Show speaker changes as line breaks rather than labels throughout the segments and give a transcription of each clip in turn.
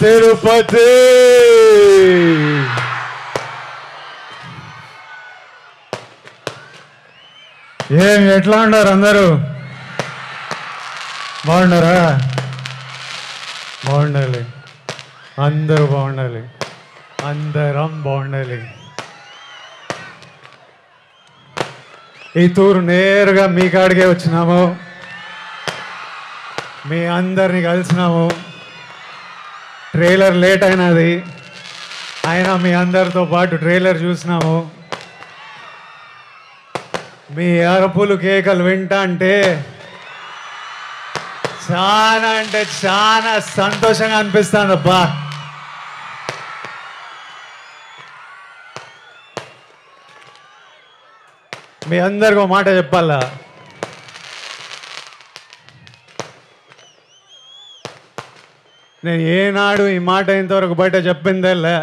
తిరుపతి. ఎట్లా ఉన్నారు అందరూ? బాగున్నారా? బాగుండాలి, అందరూ బాగుండాలి, అందరం బాగుండాలి. ఈ తూరు నేరుగా మీ కాడికే వచ్చినాము, మీ అందరిని కలిసినాము. ట్రైలర్ లేట్ అయినది, అయినా మీ అందరితో పాటు ట్రైలర్ చూసినాము. మీ అరుపులు కేకలు వింటా అంటే చాలా సంతోషంగా అనిపిస్తుందబ్బా. మీ అందరికీ ఒక మాట చెప్పాలా, నేను ఏనాడు ఈ మాట ఇంతవరకు బయట చెప్పిందేలే.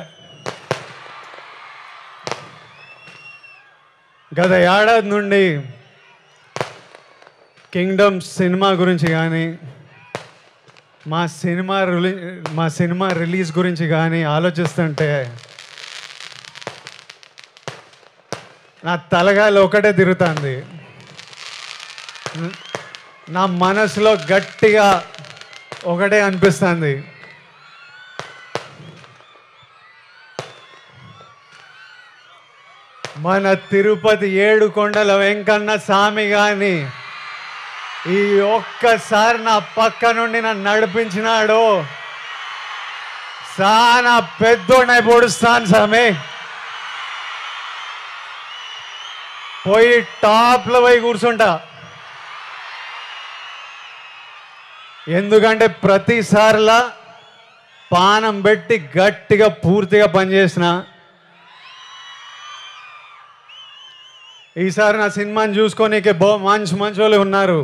గత ఏడాది నుండి కింగ్డమ్ సినిమా గురించి కానీ మా సినిమా రిలీజ్ గురించి కానీ ఆలోచిస్తుంటే నా తలగాలి ఒకటే తిరుగుతుంది. నా మనసులో గట్టిగా ఒకటే అనిపిస్తుంది, మన తిరుపతి ఏడుకొండల వెంకన్న స్వామి గాని ఈ ఒక్కసారి నా పక్క నుండి నన్ను నడిపించినాడు. చాలా పెద్దోడై పొడుస్తాను స్వామి, పోయి టాప్లో పోయి కూర్చుంటా. ఎందుకంటే ప్రతిసారిలా పానం పెట్టి గట్టిగా పూర్తిగా పనిచేసిన. ఈసారి నా సినిమాని చూసుకోనీకే మంచి వాళ్ళు ఉన్నారు.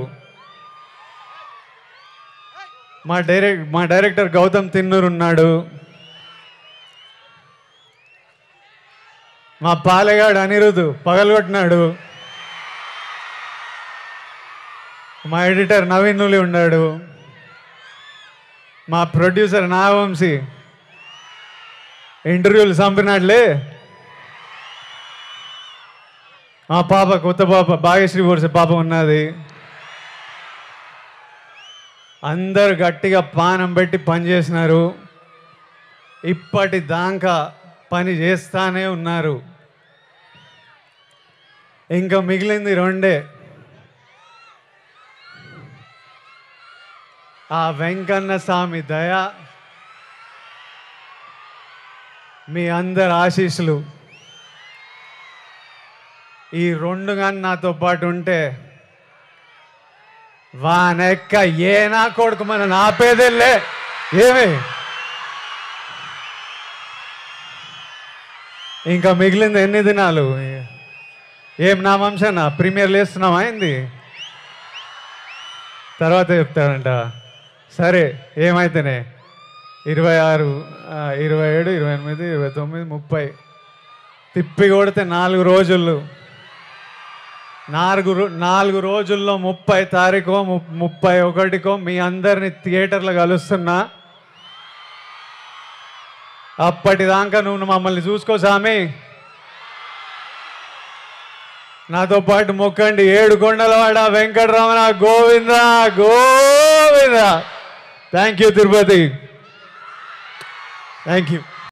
మా డైరెక్టర్ గౌతమ్ తిన్నూరు ఉన్నాడు, మా పాలెగాడు అనిరుద్ పగలగొట్టినాడు, మా ఎడిటర్ నవీన్ నులి ఉన్నాడు, మా ప్రొడ్యూసర్ నాగవంశీ ఇంటర్వ్యూలు చంపినాడులే, మా పాప కొత్త పాప భాగ్యశ్రీ బోర్సే పాప ఉన్నది. అందరు గట్టిగా పానం పెట్టి పనిచేసినారు, ఇప్పటిదాకా పని చేస్తానే ఉన్నారు. ఇంకా మిగిలింది రెండే, ఆ వెంకన్న స్వామి దయ, మీ అందరి ఆశీస్సులు. ఈ రెండు కానీ నాతో పాటు ఉంటే వానెక్క ఏ నా కొడుకు మన ఆపేదేలే. ఏమి ఇంకా మిగిలింది ఎన్ని దినాలు? ఏం నా వంశనా ప్రీమియర్లు వేస్తున్నావా అయింది, తర్వాత చెప్తారంట. సరే ఏమైతేనే 26, 27, 28, 29, 30 తిప్పి కొడితే 4 రోజులు. 4 రోజుల్లో 30 తారీఖో 31కో మీ అందరిని థియేటర్లో కలుస్తున్నా. అప్పటిదాకా నువ్వు మమ్మల్ని చూసుకో స్వామి. నాతో పాటు మొక్కండి, ఏడుకొండలవాడ Venkataramana Govinda Govinda. Thank you Tirupati, thank you.